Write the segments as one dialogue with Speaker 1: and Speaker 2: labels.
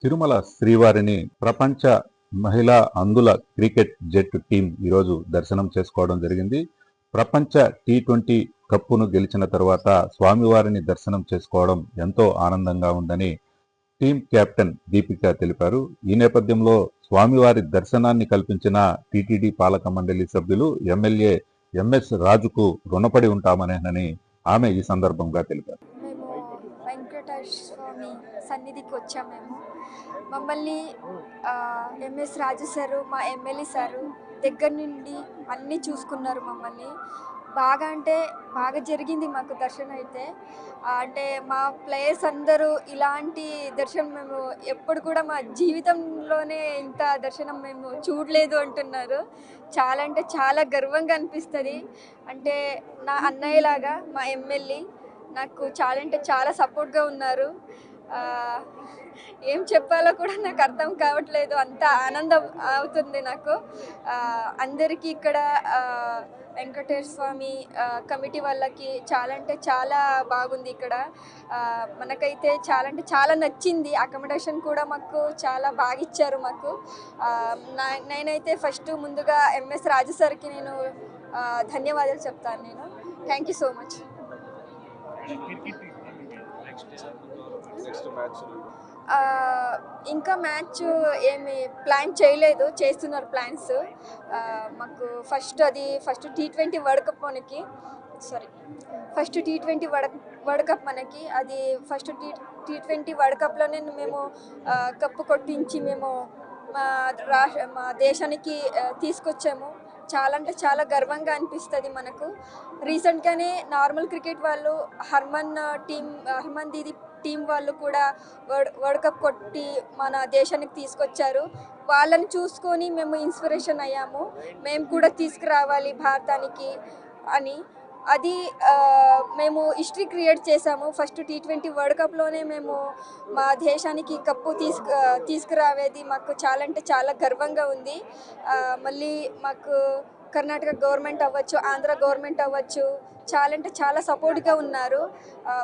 Speaker 1: తిరుమల శ్రీవారిని ప్రపంచ మహిళా అందుల క్రికెట్ జట్టు టీం ఈరోజు దర్శనం చేసుకోవడం జరిగింది. ప్రపంచ టీ20 కప్పును గెలిచిన తర్వాత స్వామివారిని దర్శనం చేసుకోవడం ఎంతో ఆనందంగా ఉందని టీం కెప్టెన్ దీపిక తెలిపారు. ఈ నేపథ్యంలో స్వామివారి దర్శనాన్ని కల్పించిన టీటీడీ పాలక మండలి సభ్యులు ఎమ్మెల్యే ఎంఎస్ రాజుకు రుణపడి ఉంటామనేనని ఆమె ఈ సందర్భంగా తెలిపారు.
Speaker 2: మేము వెంకటేశ్వర స్వామి సన్నిధికి వచ్చాం. మమ్మల్ని ఎంఎస్ రాజు సారు, మా ఎమ్మెల్యే సారు దగ్గర నుండి అన్నీ చూసుకున్నారు. మమ్మల్ని బాగా అంటే బాగా జరిగింది మాకు దర్శనం అయితే. అంటే మా ప్లేయర్స్ అందరూ ఇలాంటి దర్శనం మేము ఎప్పుడు కూడా మా జీవితంలోనే ఇంత దర్శనం మేము చూడలేదు అంటున్నారు. చాలా అంటే చాలా గర్వంగా అనిపిస్తుంది. అంటే నా అన్నయ్యలాగా మా ఎమ్మెల్యే నాకు చాలా అంటే చాలా సపోర్ట్గా ఉన్నారు. ఏం చెప్పాలో కూడా నాకు అర్థం కావట్లేదు, అంత ఆనందం అవుతుంది నాకు. అందరికీ ఇక్కడ వెంకటేశ్వర స్వామి కమిటీ వాళ్ళకి చాలా అంటే చాలా బాగుంది ఇక్కడ. మనకైతే చాలా అంటే చాలా నచ్చింది. అకామిడేషన్ కూడా మాకు చాలా బాగా ఇచ్చారు మాకు. నేనైతే ఫస్ట్ ముందుగా ఎంఎస్ రాజు సార్కి నేను ధన్యవాదాలు చెప్తాను. నేను థ్యాంక్ యూ సో మచ్. ఇంకా మ్యాచ్ ఏమి ప్లాన్ చేయలేదు, చేస్తున్నారు ప్లాన్స్. మాకు ఫస్ట్ టీ20 వరల్డ్ కప్ మనకి ఫస్ట్ టీ20 వరల్డ్ కప్ మనకి అది ఫస్ట్ టీ20 వరల్డ్ కప్లోనే మేము కప్పు కొట్టించి మేము మా దేశానికి తీసుకొచ్చాము. చాలా అంటే చాలా గర్వంగా అనిపిస్తుంది మనకు. రీసెంట్గానే నార్మల్ క్రికెట్ వాళ్ళు హర్మన్ దీది టీం వాళ్ళు కూడా వరల్డ్ కప్ కొట్టి మన దేశానికి తీసుకొచ్చారు. వాళ్ళని చూసుకొని మేము ఇన్స్పిరేషన్ అయ్యాము, మేము కూడా తీసుకురావాలి భారతానికి అని. అది మేము హిస్టరీ క్రియేట్ చేసాము. ఫస్ట్ టీ20 వరల్డ్ కప్లోనే మేము మా దేశానికి కప్పు తీసుకురావేది మాకు చాలా అంటే చాలా గర్వంగా ఉంది. మళ్ళీ మాకు కర్ణాటక గవర్నమెంట్ అవ్వచ్చు, ఆంధ్ర గవర్నమెంట్ అవ్వచ్చు, చాలా అంటే చాలా సపోర్ట్గా ఉన్నారు.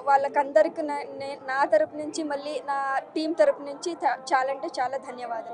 Speaker 2: వాళ్ళకందరికి నా తరపు నుంచి మళ్ళీ నా టీం తరపు నుంచి చాలా అంటే చాలా ధన్యవాదాలు.